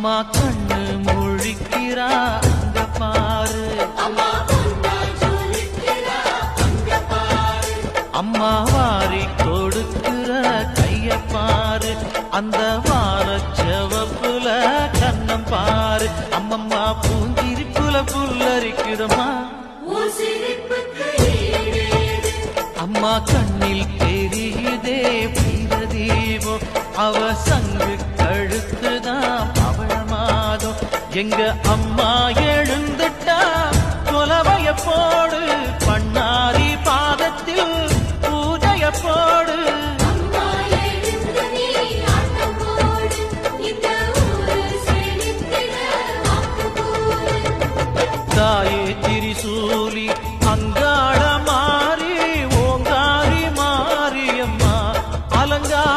அம்மா கண்ணு முழிக்கிறா அங்க பாரு, அம்மா வாரி கொடுக்கிற கைய பாரு, அந்த வார செவப்புல கண்ணம் பாரு. அம்மம்மா பூஞ்சிரிப்புல புல்லரிக்குதம்மா, அம்மா கண்ணில் தெரியுதே தீபம், அவ சங்கு கழுத்துதான் பவளமாதம். எங்க அம்மா எழுந்துட்டா கொலவைய போடு, பண்ணாரி பாதத்தில் பூஜைய போடு. தாயே திரிசூலி அங்காள மாறி ஓங்காரி மாரியம்மா, அலங்கார